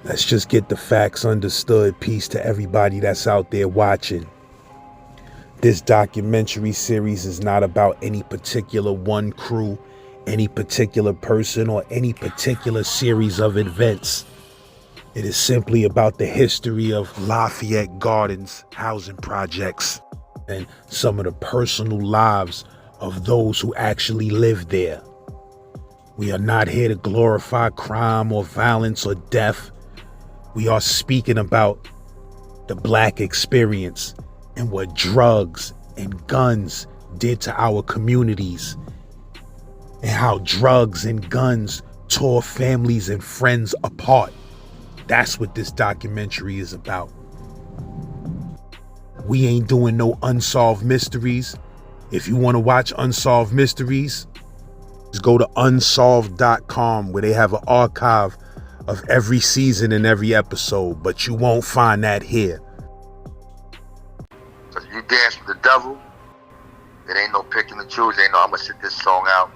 Let's just get the facts understood. Peace to everybody that's out there watching. This documentary series is not about any particular one crew, any particular person, or any particular series of events. It is simply about the history of Lafayette Gardens housing projects and some of the personal lives of those who actually live there. We are not here to glorify crime or violence or death. We are speaking about the black experience and what drugs and guns did to our communities, and how drugs and guns tore families and friends apart. That's what this documentary is about. We ain't doing no unsolved mysteries. If you want to watch unsolved mysteries, just go to unsolved.com, where they have an archive of every season and every episode, but you won't find that here. Cause you dance with the devil, it ain't no picking and choose. Ain't no I'm gonna sit this song out.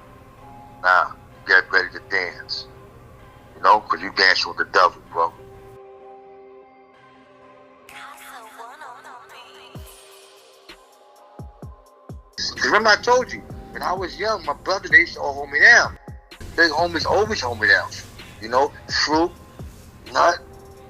Nah, get ready to dance. You know, cause you dancing with the devil, bro. Remember I told you, when I was young, my brother, they used to all hold me down. Big homies always hold me down. You know, Fruit, Nut,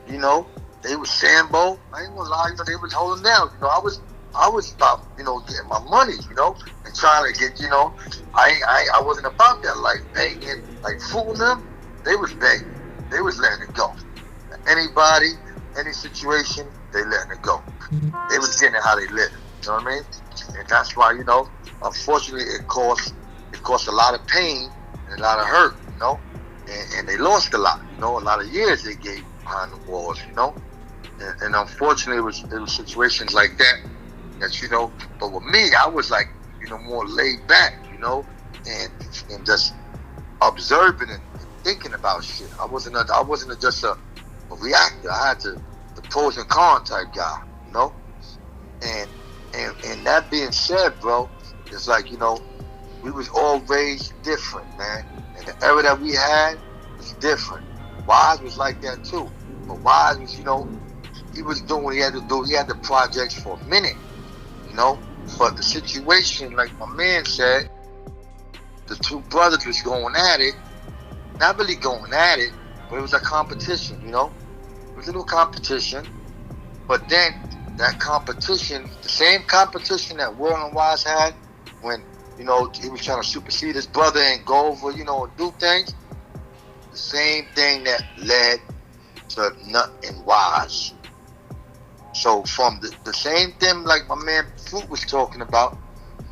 you know, they was Sambo. I ain't gonna lie, you know, they was holding down. You know, I was about, you know, getting my money, you know, and trying to get, you know, I wasn't about that life begging, like fooling them. They was begging. They was letting it go. Anybody, any situation, they letting it go. They was getting it how they live. You know what I mean? And that's why, you know, unfortunately, it caused a lot of pain and a lot of hurt, you know, and they lost a lot, you know, a lot of years they gave behind the walls, you know, and unfortunately, it was situations like that, you know, but with me, I was like, you know, more laid back, you know, and just observing and thinking about shit. I wasn't just a reactor. I had the pros and cons type guy, you know, and that being said, bro, it's like, you know, we was all raised different, man. And the era that we had was different. Wise was like that too. But Wise was, you know, he was doing what he had to do. He had the projects for a minute, you know. But the situation, like my man said, the two brothers was going at it. Not really going at it, but it was a competition, you know. It was a little competition. But then that competition, the same competition that Will and Wise had when, you know, he was trying to supersede his brother and go over, you know, and do things, the same thing that led to Nut and Wise. So from the same thing like my man Fruit was talking about,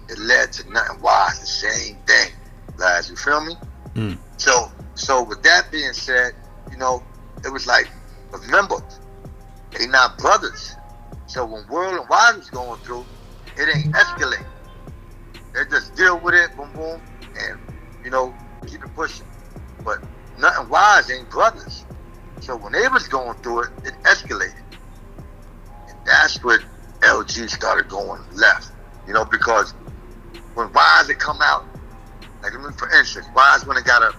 it led to Nut and Wise, the same thing, guys, you feel me? Mm. So with that being said, you know, it was like, remember, they not brothers. So when World and Wise was going through, it ain't escalate. They just deal with it, boom, boom, and, you know, keep it pushing. But Nut and Wise ain't brothers. So when they was going through it, it escalated. And that's when LG started going left. You know, because when Wise had come out, like, I mean, for instance, Wise went and got a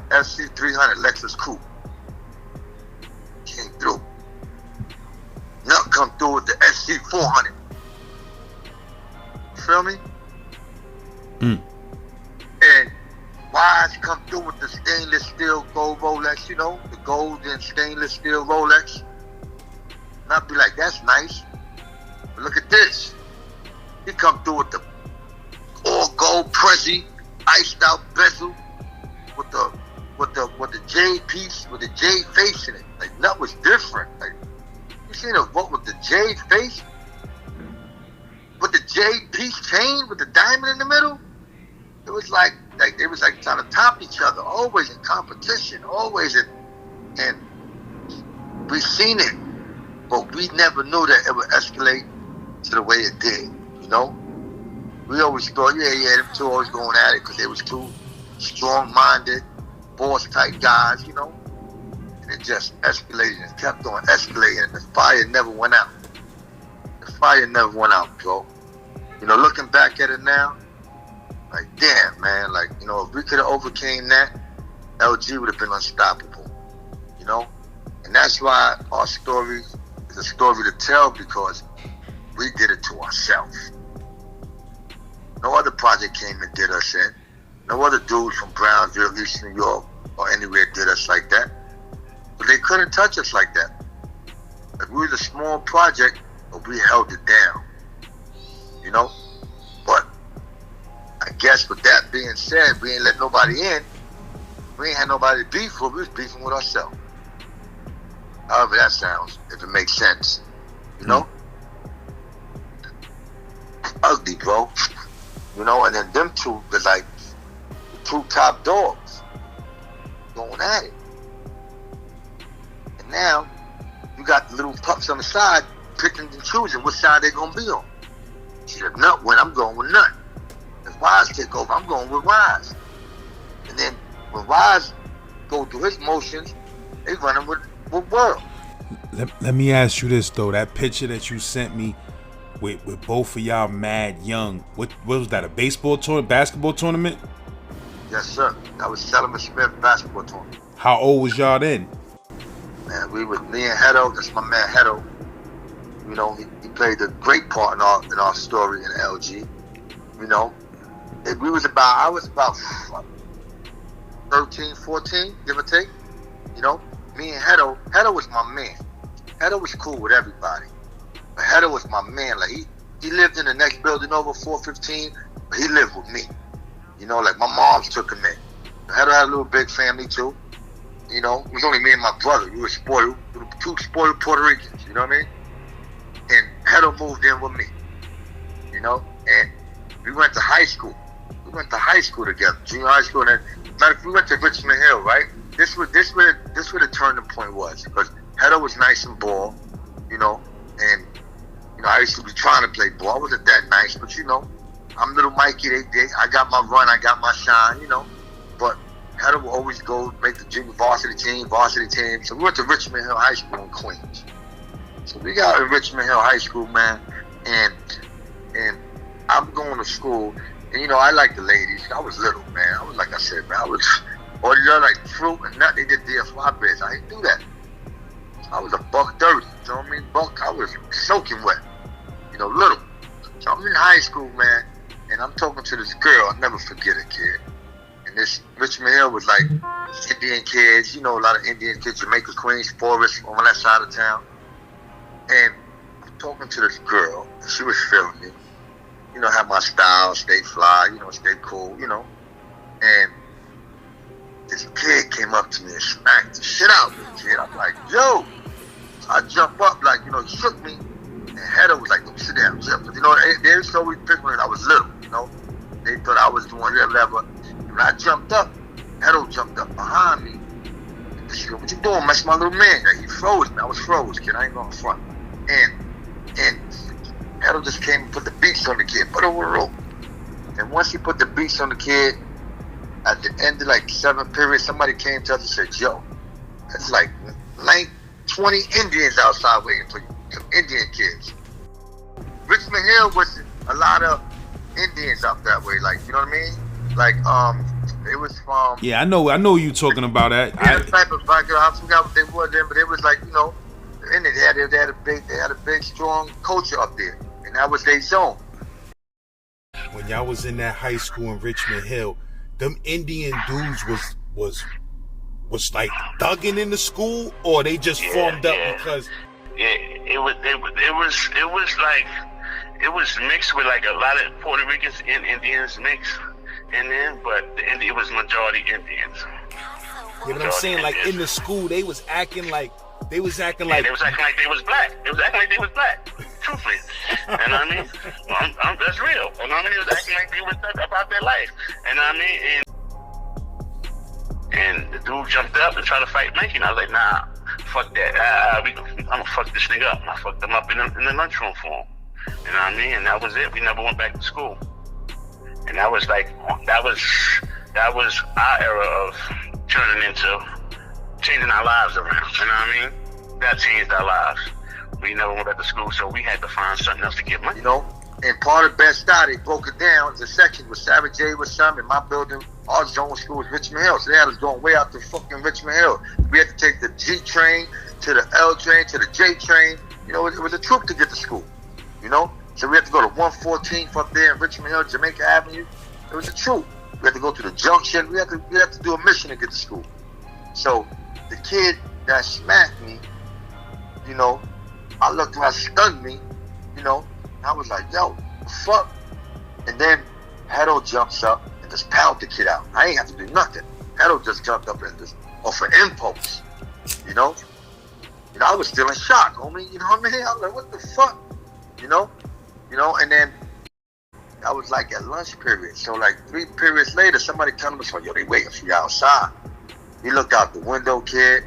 FC300 Lexus Coupe. Came through. Nut come through with the SC400. You feel me? Mm. And Wise come through with the stainless steel gold Rolex, you know, the gold and stainless steel Rolex. And I'd be like, that's nice. But look at this. He come through with the all gold Prezi, iced out bezel, with the J piece, with the J face in it. Like, Nut was different. Like, you seen a what with the J face? With the J piece chain with the diamond in the middle? It was like they was like trying to top each other, always in competition, always in, and we seen it, but we never knew that it would escalate to the way it did, you know? We always thought, yeah, them two always going at it because they was two strong-minded, boss-type guys, you know? And it just escalated and kept on escalating, and the fire never went out. The fire never went out, bro. You know, looking back at it now, like, damn, man, like, you know, if we could have overcame that, LG would have been unstoppable, you know? And And that's why our story is a story to tell, because we did it to ourselves. No other project came and did us in. No other dude from Brownsville, East New York, or anywhere did us like that. But they couldn't touch us like that. Like, we was a small project, but we held it down. You know? But I guess with that being said, we ain't let nobody in. We ain't had nobody to beef with. We was beefing with ourselves. However that sounds, if it makes sense. You know? Ugly, bro. You know, and then them two, they're like the two top dogs going at it. And now, you got the little pups on the side picking and choosing which side they're going to be on. See, if Nut win, I'm going with Nut. If Wise take over, I'm going with Wise. And then when Wise go through his motions, they running with World. Let me ask you this, though. That picture that you sent me with both of y'all mad young, what was that, a basketball tournament? Yes, sir. That was Selma Smith basketball tournament. How old was y'all then? Man, we was me and Hedo. That's my man Hedo. You know, he played a great part in our story in LG. You know, I was about 13, 14, give or take. You know, me and Hedo was my man. Hedo was cool with everybody. But Hedo was my man. Like, he lived in the next building over, 415, but he lived with me. You know, like, my moms took him in. Hedo had a little big family too. You know, it was only me and my brother. We were spoiled. We were two spoiled Puerto Ricans, you know what I mean? And Hedo moved in with me. You know? And we went to high school. We went to high school together, junior high school. And then, we went to Richmond Hill, right? This where the turning point was. Because Hedo was nice and ball, you know? And, you know, I used to be trying to play ball. I wasn't that nice, but, you know, I'm little Mikey. I got my run. I got my shine, you know? But Hedo would always go make the junior varsity team. So we went to Richmond Hill High School in Queens. So we got in Richmond Hill High School, man, and I'm going to school, and you know, I like the ladies. I was little, man. I was, like I said, man, all the other, like, fruit and nut, they did DFY beds. I didn't do that. I was a $130, you know what I mean? I was soaking wet, you know, little. So I'm in high school, man, and I'm talking to this girl. I'll never forget it, kid. And this Richmond Hill was like Indian kids, you know, a lot of Indian kids, Jamaica, Queens, Forest, on that side of town. And I'm talking to this girl, and she was feeling me. You know, have my style, stay fly, you know, stay cool, you know. And this kid came up to me and smacked the shit out of me, kid. I'm like, yo. So I jump up, like, you know, he shook me. And Hedo was like, don't sit down, Jim. You know, they was always picking when I was little, you know. They thought I was doing whatever. And when I jumped up, Hedo jumped up behind me. And she go, what you doing? That's my little man. Like, he froze me. I was froze, kid. I ain't going front. And Hedo just came and put the beats on the kid, put over a rope. And once he put the beats on the kid, at the end of like 7th period, somebody came to us and said, yo, it's like 20 Indians outside waiting for you, some Indian kids. Richmond Hill was a lot of Indians up that way, like, you know what I mean? Like, it was from... Yeah, I know you talking about that. Yeah, type of biker, I forgot what they were then, but it was like, you know, and they had a big, strong culture up there, and that was their zone. When y'all was in that high school in Richmond Hill, them Indian dudes was like thugging in the school, or they just formed up because... Yeah, it was mixed with like a lot of Puerto Ricans and Indians mixed in there, but it was majority Indians. You know what I'm saying? Like in the school, they was acting like they was acting like they was black. They was acting like they was black. Truthfully, and I mean, that's real. And I mean, they was acting like they was about their life. And I mean, and the dude jumped up and tried to fight Mikey, and I was like, nah, fuck that. I'm gonna fuck this nigga up. And I fucked him up in the lunchroom for him. You know what I mean? And that was it. We never went back to school. And that was our era of turning into changing our lives around. You know what I mean? That changed our lives. We never went back to school, so we had to find something else to get money. You know, and part of Bed-Stuy, they broke it down. The section was Savage J was some, in my building, our zone school was Richmond Hill. So they had us going way out to fucking Richmond Hill. We had to take the G train to the L train, to the J train. You know, it was a troop to get to school. You know, so we had to go to 114th up there in Richmond Hill, Jamaica Avenue. It was a troop. We had to go to the junction. We had to do a mission to get to school. So the kid that smacked me, you know, I looked around, stunned me, you know, and I was like, yo, the fuck? And then Hedo jumps up and just pounded the kid out. I ain't have to do nothing. Hedo just jumped up and just off an impulse, you know? You know, I was still in shock, homie, you know what I mean? I was like, what the fuck? You know, and then I was like at lunch period. So like 3 periods later, somebody come to me and said, yo, they waiting for you outside. He looked out the window, kid.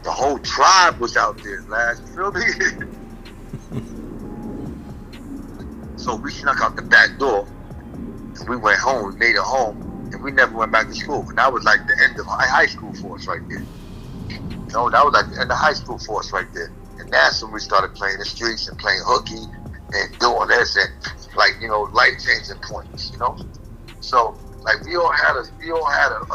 The whole tribe was out there, lads. You feel me? So we snuck out the back door and we went home. We made it home and we never went back to school. And that was like the end of high school for us right there. You know, that was like the end of high school for us right there. And that's when we started playing the streets and playing hooky and doing this and like, you know, life changing points, you know? So like we all had a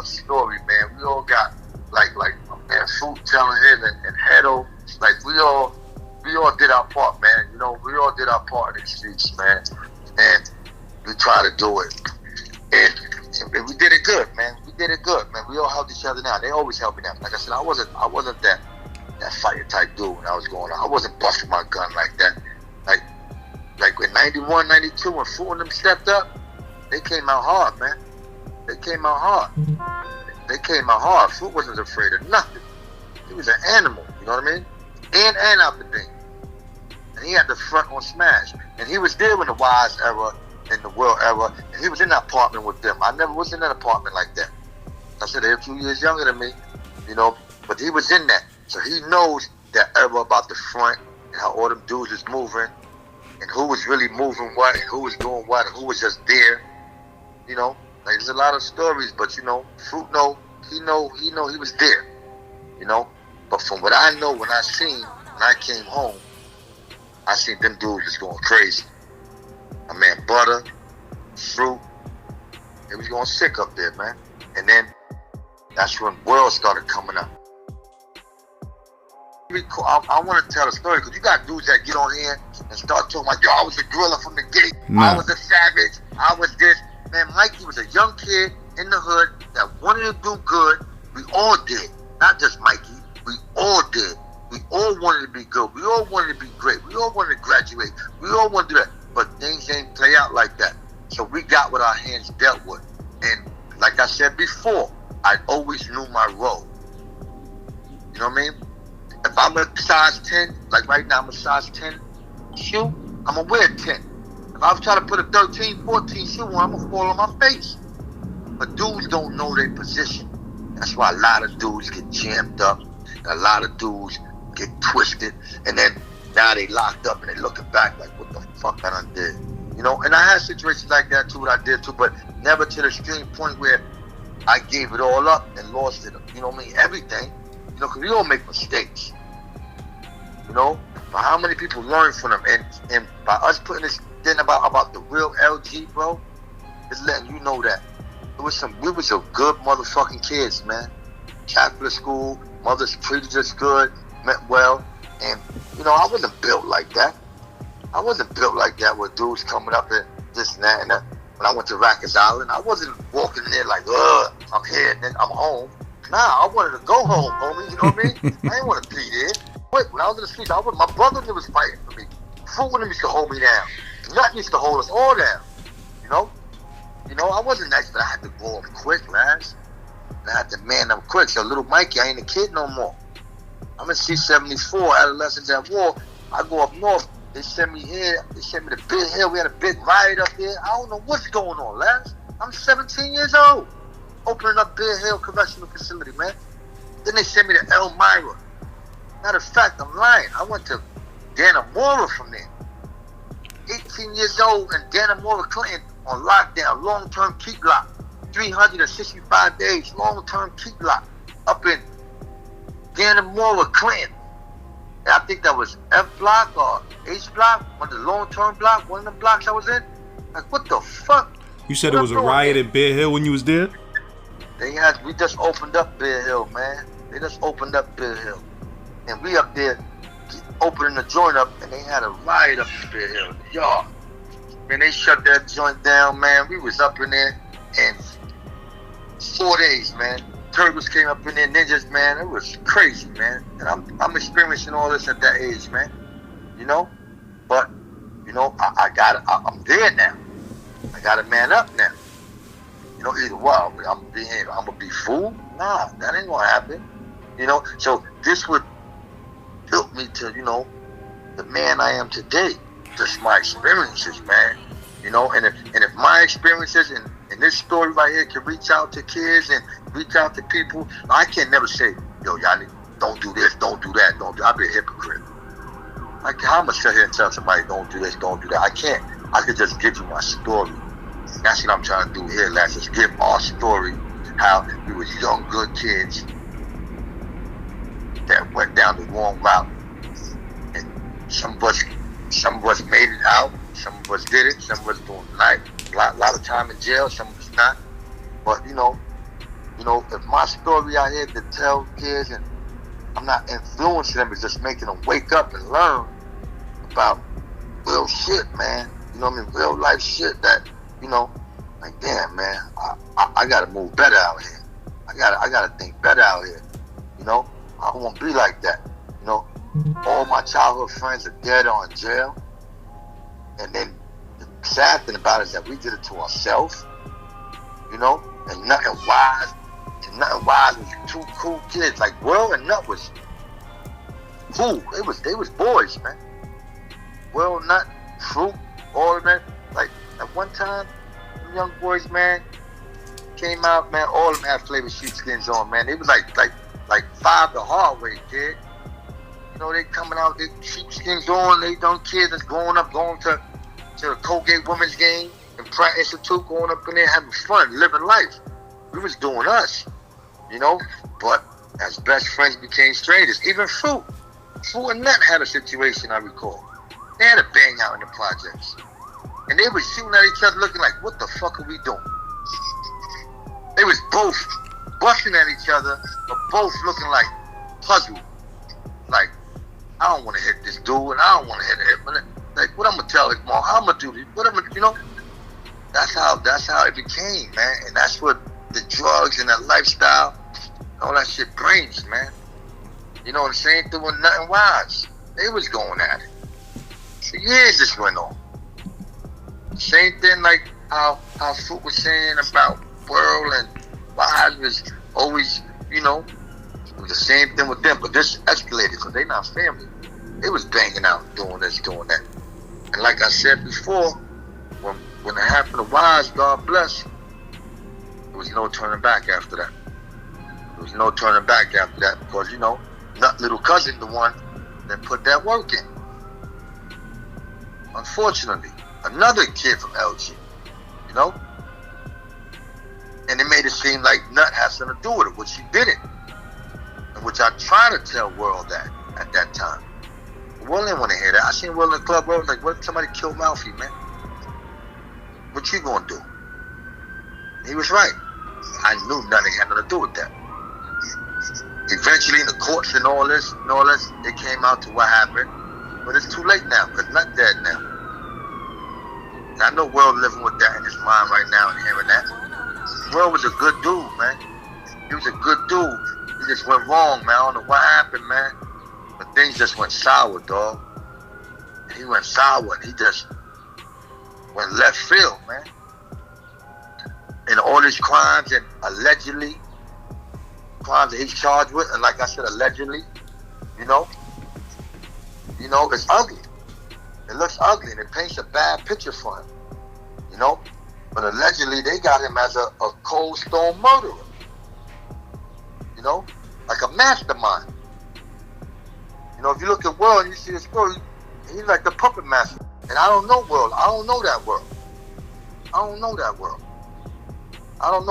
story, man. We all got like man, Fruit telling him and Hedo, like we all did our part, man. You know, we all did our part in the streets, man. And we tried to do it. And we did it good, man. We did it good, man. We all helped each other out. They always helped me out. Like I said, I wasn't that fighter type dude when I was going on. I wasn't busting my gun like that. Like in 91, 92, when Fruit and them stepped up, they came out hard, man. They came out hard. Fruit wasn't afraid of nothing. He was an animal, you know what I mean? In and out the thing. And he had the front on smash. And he was there in the Wise era, in the World era, and he was in that apartment with them. I never was in that apartment like that. I said they're a few years younger than me, you know, but he was in that. So he knows that era about the front and how all them dudes is moving and who was really moving what and who was doing what and who was just there, you know. Like there's a lot of stories, but you know, Fruit he was there, you know. But from what I know, when I came home, I seen them dudes just going crazy. My man Butter, Fruit, they was going sick up there, man. And then that's when World started coming up. I want to tell a story because you got dudes that get on here and start talking like, yo, I was a gorilla from the gate. I was a savage. I was this. Man, Mikey was a young kid in the hood that wanted to do good. We all did. Not just Mikey. We all did. We all wanted to be good. We all wanted to be great. We all wanted to graduate. We all wanted to do that. But things ain't play out like that. So we got what our hands dealt with. And like I said before, I always knew my role. You know what I mean? If I'm a size 10, like right now I'm a size 10 shoe, I'm going to wear 10. If I was trying to put a 13, 14 shoe on, I'm going to fall on my face. But dudes don't know their position. That's why a lot of dudes get jammed up. And a lot of dudes get twisted. And then now they locked up and they looking back like, what the fuck I done did? You know, and I had situations like that too, what I did too, but never to the extreme point where I gave it all up and lost it, you know what I mean, everything. You know, because we all make mistakes. You know, but how many people learn from them? And by us putting this thing about the real LG, bro, it's letting you know that we was some good motherfucking kids, man. Catholic school, mothers treated us good, meant well, and you know, I wasn't built like that. I wasn't built like that with dudes coming up and this and that and that. When I went to Rikers Island, I wasn't walking in there like, I'm here and then I'm home. Nah, I wanted to go home, homie, you know what I mean? I didn't want to be there. Wait, when I was in the streets, my brother was fighting for me. Fruit used to hold me down. Nothing used to hold us all down, you know? You know, I wasn't nice, but I had to grow up quick, lads. I had to man up quick. So little Mikey, I ain't a kid no more. I'm in C-74, adolescents at war. I go up north. They send me here. They send me to Big Hill. We had a big riot up there. I don't know what's going on, lads. I'm 17 years old. Opening up Big Hill Correctional Facility, man. Then they sent me to Elmira. Matter of fact, I'm lying. I went to Dannemora from there. 18 years old and Dannemora, Clinton on lockdown, long-term keep lock. 365 days, long-term keep lock. Up in Dannemora, Clinton. And I think that was F block or H block, one of the long-term block, one of the blocks I was in. Like, what the fuck? You said it was a riot at Bear Hill when you was there? We just opened up Bear Hill, man. They just opened up Bear Hill. and we up there opening the joint up, and they had a riot up in Bear Hill, the yard. Man, they shut that joint down, man. We was up in there, and 4 days, man. Turtles came up in there, ninjas, man. It was crazy, man. And I'm experiencing all this at that age, man. You know, but you know, I'm there now. I got to man up now. You know, either well, I'm gonna be fooled. Nah, that ain't gonna happen. You know, so this would built me to, you know, the man I am today. Just my experiences, man. You know, and if my experiences and this story right here can reach out to kids and reach out to people, I can never say, yo, y'all don't do this, don't do that, don't do. I'll be a hypocrite. Like, how am I sit here and tell somebody don't do this, don't do that? I can't. I could just give you my story. And that's what I'm trying to do here, lads. Just give our story, how we was young, good kids that went down the wrong route. And some of us made it out. Some of us did it. Some of us doing a lot of time in jail. Some of us not. But you know, if my story out here to tell kids, and I'm not influencing them, it's just making them wake up and learn about real shit, man. You know what I mean? Real life shit that, you know, like, damn, man, I gotta move better out here. I gotta think better out here. You know, I don't want to be like that. You know, all my childhood friends are dead or in jail. And then the sad thing about it is that we did it to ourselves, you know, and nothing wise. And nothing wise was two cool kids. Like Will and Nut was cool. They was boys, man. Will, Nut, Fruit, all of them. Like at one time, them young boys, man, came out, man. All of them had flavored sheepskins on, man. They was like 5 the hard way, kid. You know, they coming out, they sheepskins on. They young kids that's growing up, going to the Colgate women's game and Pratt Institute, going up in there having fun, living life. We was doing us, you know, but as best friends became strangers. Even Fruit and Nut had a situation, I recall. They had a bang out in the projects. And they were shooting at each other looking like, what the fuck are we doing? They was both busting at each other, but both looking like puzzled. Like, I don't want to hit this dude, and I don't want to hit him. Like, what I'm going to tell his mom? How I'm going to do this? What I'm going to, you know? That's how it became, man. And that's what the drugs and that lifestyle, all that shit brings, man. You know, the same thing with Nothing Wise. They was going at it. So years just went on. Same thing like how Fruit was saying about World and Wise was always, you know, it was the same thing with them, but this escalated because they not family. They was banging out, doing this, doing that. And like I said before, when it happened to Wise, God bless, there was no turning back after that. There was no turning back after that because, you know, Nut Little Cousin, the one that put that work in. Unfortunately, another kid from LG, you know? And it made it seem like Nut had something to do with it, which he didn't. And which I tried to tell World that at that time. Will didn't want to hear that. I seen Will in the club. Will was like, what if somebody killed Malfi, man? What you gonna do? He was right. I knew nothing had nothing to do with that. Eventually in the courts and all this, it came out to what happened. But it's too late now, because Nut dead now. And I know World living with that in his mind right now and hearing that. World was a good dude, man. He was a good dude. He just went wrong, man. I don't know what happened, man. But things just went sour, dog. And he went sour, and he just went left field, man. And all these crimes and allegedly, crimes that he's charged with, and like I said, allegedly, you know, it's ugly. It looks ugly, and it paints a bad picture for him, you know. But allegedly, they got him as a cold stone murderer, you know, like a mastermind. You know, if you look at World and you see his story, he's like the puppet master. And I don't know World. I don't know that World. I don't know that World. I know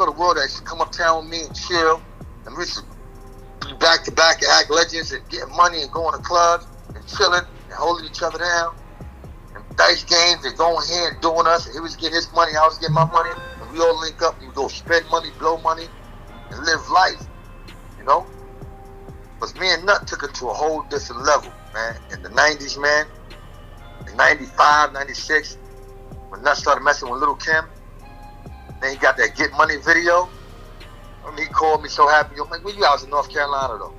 the World that used to come uptown with me and chill. And we used to be back to back and act legends and getting money and going to clubs and chilling and holding each other down. And dice games and going here and doing us. And he was getting his money, I was getting my money. And we all link up and we go spend money, blow money, and live life. You know? Because me and Nut took it to a whole different level, man. In the 90s, man, in 95, 96, when Nut started messing with Lil' Kim, then he got that Get Money video. And he called me so happy. I'm like, where you out? I was in North Carolina, though.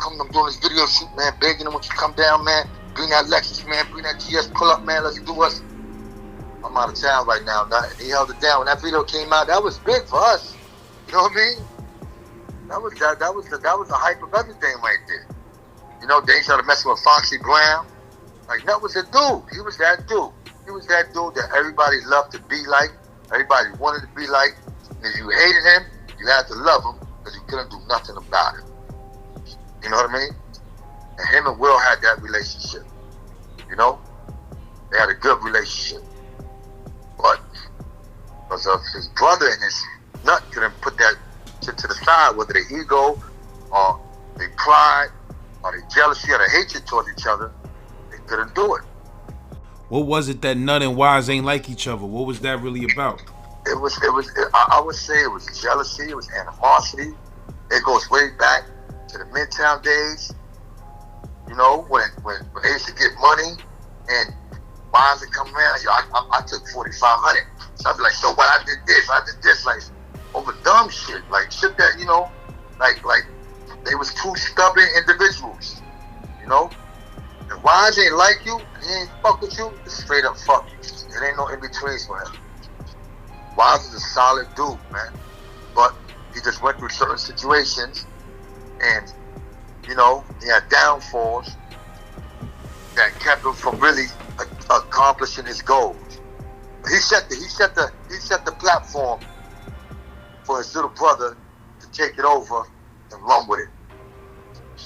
I'm doing this video shoot, man, begging him, won't you come down, man? Bring that Lexus, man. Bring that GS, pull up, man. Let's do us. I'm out of town right now, Nut. And he held it down. When that video came out, that was big for us. You know what I mean? That was the hype of everything right there. You know, they started messing with Foxy Brown. Like, Nut was a dude. He was that dude. He was that dude that everybody loved to be like. Everybody wanted to be like. And if you hated him, you had to love him because you couldn't do nothing about it. You know what I mean? And him and Will had that relationship. You know? They had a good relationship. But because of his brother and his Nut couldn't put that shit to the side, whether their ego or their pride or their jealousy or their hatred towards each other, they couldn't do it. What was it that Nut and Wise ain't like each other? What was that really about? I would say it was jealousy, it was animosity. It goes way back to the Midtown days, you know, when they used to get money and Wise would come around, I took 4,500. So I'd be like, so what, I did this, like, over dumb shit, like shit that, you know, like they was two stubborn individuals, you know? If Wise ain't like you, and he ain't fuck with you, it's straight up fuck you. There ain't no in-betweens for him. Wise is a solid dude, man. But he just went through certain situations and, you know, he had downfalls that kept him from really accomplishing his goals. He set the platform for his little brother to take it over and run with it.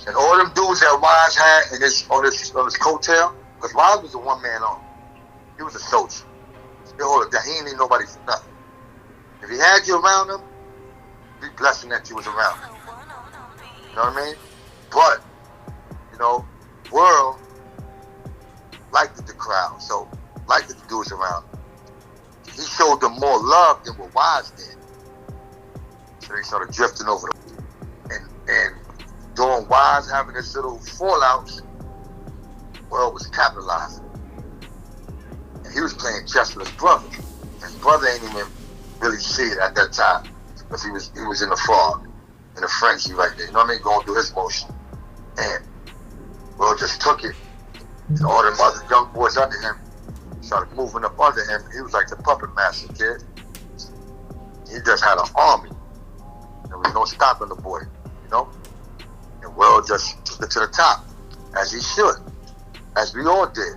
And all them dudes that Wise had on his coattail, because Wise was a one-man army. He was a soldier. He hold it down. He ain't need nobody for nothing. If he had you around him, be blessing that you was around him. You know what I mean? But, you know, world liked the crowd, so liked the dudes around him. He showed them more love than what Wise did. So they started drifting over them. And during Wise having this little fallouts, world was capitalizing. And he was playing chess with his brother. His brother ain't even really see it at that time because he was in the fog, in a frenzy right there. You know what I mean? Going through his motion. And Will just took it. And all them other young boys under him started moving up under him. He was like the puppet master, kid. He just had an army. There was no stopping the boy, you know? And Will just took it to the top, as he should, as we all did,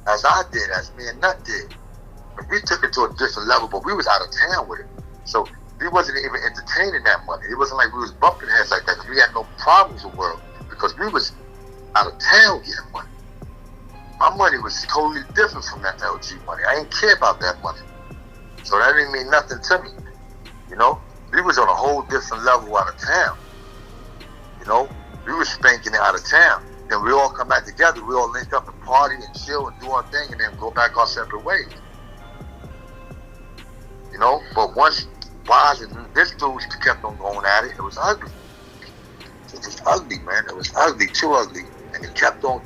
as I did, as me and Nut did. But we took it to a different level, but we was out of town with it. So we wasn't even entertaining that money. It wasn't like we was bumping heads like that, because we had no problems with World, because we was out of town getting money. My money was totally different from that LG money. I didn't care about that money. So that didn't mean nothing to me, you know? We was on a whole different level out of town, you know? We was spanking it out of town. Then we all come back together, we all link up and party and chill and do our thing and then go back our separate ways. You know, but once Wise and this dude kept on going at it, it was ugly. It was ugly, man. It was ugly, too ugly. And it kept on.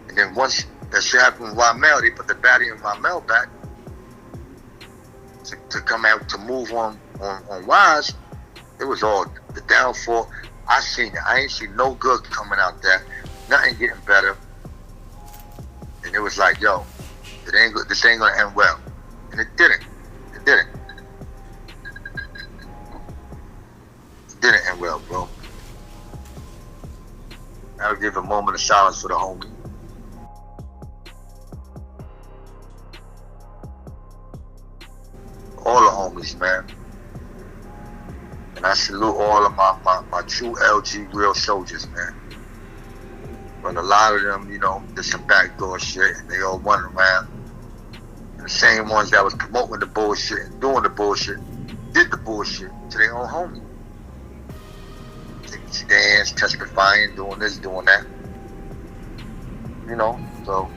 And then once that shit happened with Ramel, they put the battery in Ramel back to come out to move on Wise. It was all the downfall. I seen it. I ain't seen no good coming out there. Nothing getting better. And it was like, yo, this ain't gonna end well. And it didn't. It didn't end well, bro. I'll give a moment of silence for the homie. All the homies, man. And I salute all of my true LG real soldiers, man. But a lot of them, you know, did some backdoor shit and they all went around. And the same ones that was promoting the bullshit and doing the bullshit did the bullshit to their own homie. Taking stands, testifying, doing this, doing that. You know, so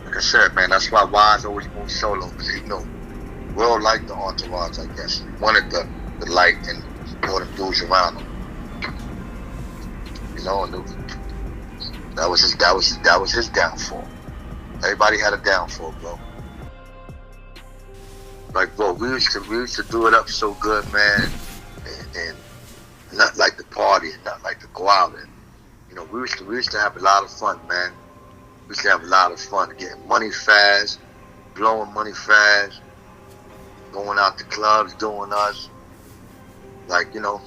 like I said, man, that's why Wise always moved solo, because he knew. Will liked the entourage, I guess. He wanted the light and all the dudes around him. You know, and that was his downfall. Everybody had a downfall, bro. Like, bro, we used to do it up so good, man, and not like the party, and not like to go out, and you know, we used to have a lot of fun, man. We used to have a lot of fun, getting money fast, blowing money fast, going out to clubs, doing us. Like, you know,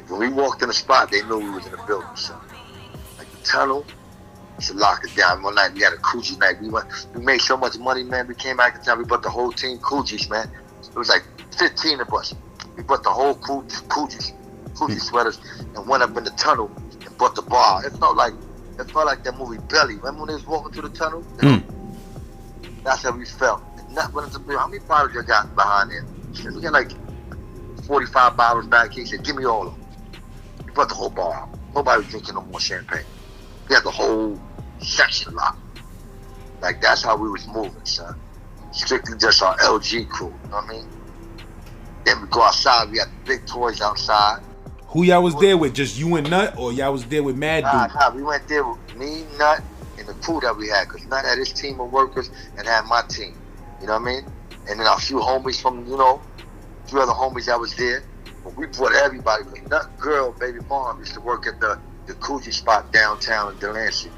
when we walked in the spot, they knew we was in the building. So, like the tunnel, to lock it down. One night we had a coochie night. We made so much money, man. We came back in town. We bought the whole team coochies, man. It was like 15 of us. We bought the whole coochie sweaters and went up in the tunnel and bought the bar. It felt like that movie Belly. Remember when they was walking through the tunnel? That's how we felt. How many bottles you got behind there? Said, we got like 45 bottles back here. He said, give me all of them. We brought the whole bar out. Nobody was drinking no more champagne. We had the whole section locked. Like, that's how we was moving, son. Strictly just our LG crew, you know what I mean? Then we go outside. We had the big toys outside. Who y'all was there with? Just you and Nut, or y'all was there with Mad Dude? Nah, we went there with me, Nut, and the crew that we had. Because Nut had his team of workers and had my team. You know what I mean? And then a few homies from, you know, a few other homies that was there. But we brought everybody. Nut girl, baby mom, used to work at the coochie spot downtown in Delancey,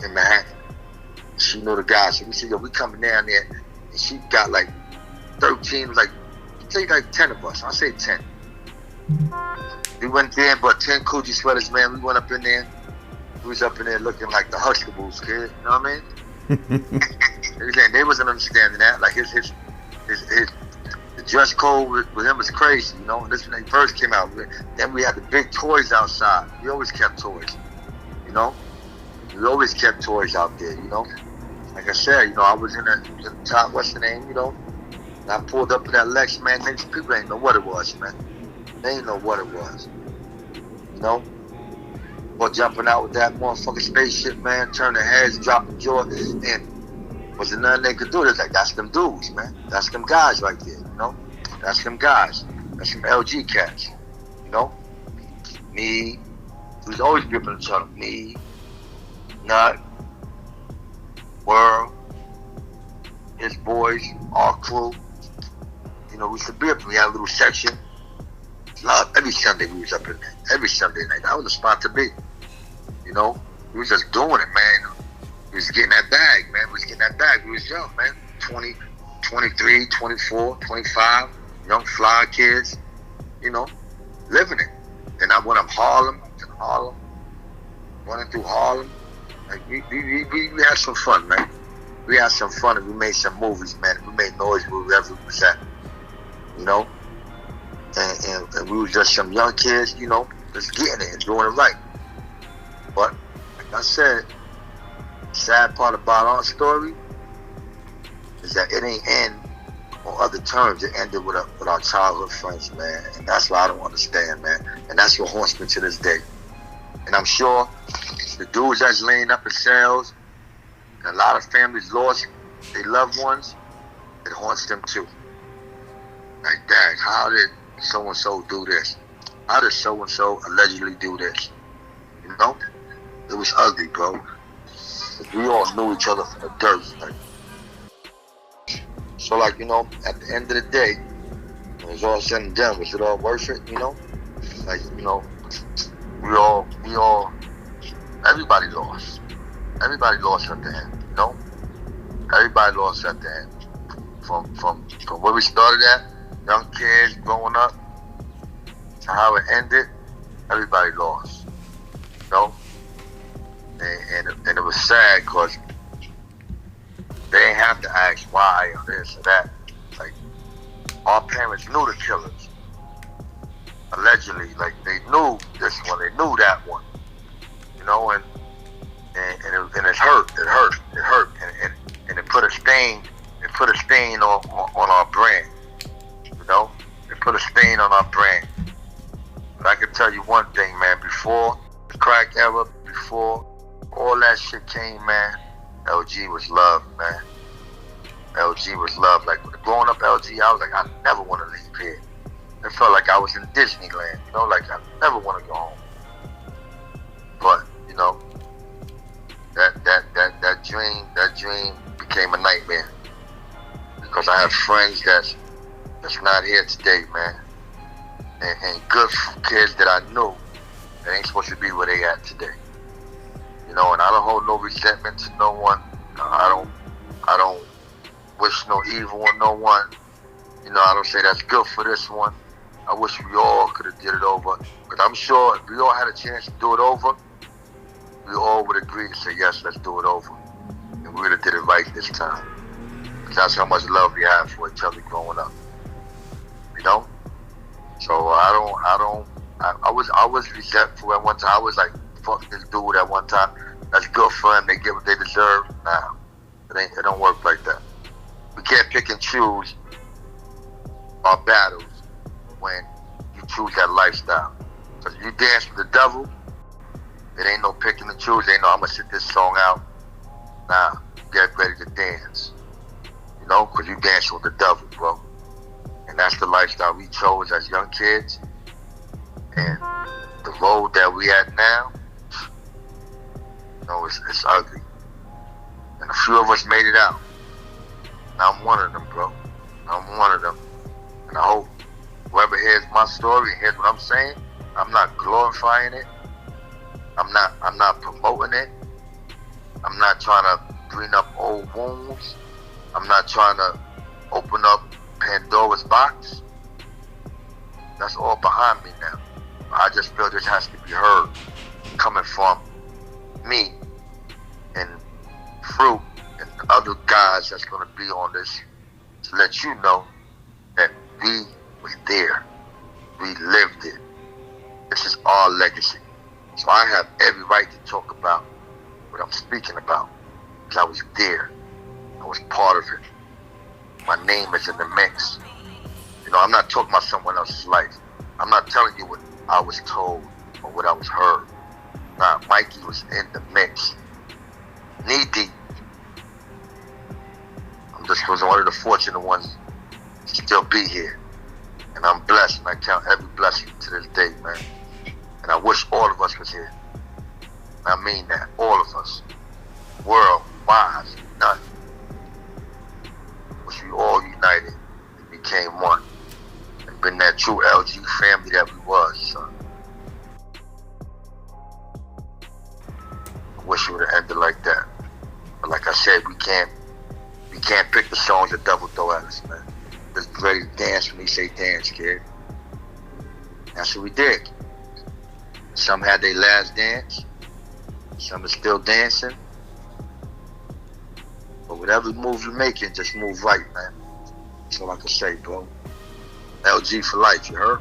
in Manhattan. She knew the guys. So we said, yo, we coming down there. And she got like 13, like 10 of us. I say 10. We went there and bought 10 coochie sweaters, man. We went up in there. We was up in there looking like the Huxtables, kid. You know what I mean? They wasn't understanding that. Like his the dress code with him was crazy, you know. This when they first came out. Then we had the big toys outside. We always kept toys, you know. We always kept toys out there, you know. Like I said, you know, I was in the top, what's the name, you know. And I pulled up in that Lex, man. People ain't know what it was, man. They ain't know what it was, you know. Or jumping out with that motherfucking spaceship, man, turning heads, dropping jaw, and wasn't nothing they could do. It's like, that's them dudes, man. That's them guys right there, you know. That's them guys. That's some LG cats, you know. Me, who's always gripping each other. Me, Nut, World, his boys, our crew. You know, we used to be up. We had a little section. Every Sunday we was up in there. Every Sunday night. That was the spot to be. You know, we was just doing it, man. We was getting that bag, man. We was getting that bag. We was young, man. 20, 23, 24, 25. Young fly kids, you know, living it. Then I went up Harlem, running through Harlem. Like, we had some fun, man. We had some fun and we made some movies, man. We made noise wherever we was at, you know. And we was just some young kids, you know, just getting it and doing it right. But, like I said, the sad part about our story is that it ain't end on other terms. It ended with our childhood friends, man. And that's what I don't understand, man. And that's what haunts me to this day. And I'm sure the dudes that's laying up in cells, and a lot of families lost their loved ones, it haunts them too. Like, dang, how did so-and-so do this? How did so-and-so allegedly do this? You know? It was ugly, bro. We all knew each other from the dirt. Like. So, like, you know, at the end of the day, when it's all said and done, was it all worth it, you know? Like, you know, we all, everybody lost. Everybody lost at the end, you know? Everybody lost at the end. From where we started at, young kids growing up, to how it ended, everybody lost, you know? And it was sad because they didn't have to ask why or this or that. Like, our parents knew the killers. Allegedly, like, they knew this one, they knew that one. You know, and it hurt, and it put a stain, on our brand. You know? It put a stain on our brand. But I can tell you one thing, man, before the crack era, before all that shit came, man, LG was love, man. LG was love. Like, growing up LG, I was like, I never want to leave here. It felt like I was in Disneyland, you know, like I never want to go home. But dream became a nightmare. Because I have friends that's not here today, man. And good kids that I knew that ain't supposed to be where they at today. You know, and I don't hold no resentment to no one. I don't wish no evil on no one. You know, I don't say that's good for this one. I wish we all could have did it over. But I'm sure if we all had a chance to do it over, we all would agree to say, yes, let's do it over. And we would have did it right this time. Because that's how much love we have for each other growing up. You know? So I was resentful at one time. I was like, fuck this dude at one time. That's good for them. They get what they deserve. Nah, it don't work like that. We can't pick and choose our battles when you choose that lifestyle. Because if you dance with the devil, it ain't no picking and choose. Ain't no, I'm going to sit this song out. Nah, get ready to dance. You know, because you dance with the devil, bro. And that's the lifestyle we chose as young kids. And the road that we at now, you know, it's ugly. And a few of us made it out. And I'm one of them, bro. I'm one of them. And I hope whoever hears my story and hears what I'm saying, I'm not glorifying it. I'm not promoting it. I'm not trying to bring up old wounds. I'm not trying to open up Pandora's box. That's all behind me now. I just feel this has to be heard coming from me and Fruit and other guys that's going to be on this to let you know that we was there. We lived it. This is our legacy. So I have every right to talk about what I'm speaking about because I was there. I was part of it. My name is in the mix. You know, I'm not talking about someone else's life. I'm not telling you what I was told or what I was heard. Nah, Mikey was in the mix. Knee deep. I'm just was one of the fortunate ones to still be here. And I'm blessed, and I count every blessing to this day, man. And I wish all of us was here. I mean that, all of us. Worldwide, none. Wish we all united and became one. And been that true LG family that we was, son. I wish it would have ended like that. But like I said, we can't pick the songs the devil throw at us, man. Just be ready to dance when he say dance, kid. That's what we did. Some had their last dance. Some are still dancing. But whatever move you're making, just move right, man. That's all I can say, bro. LG for life, you heard?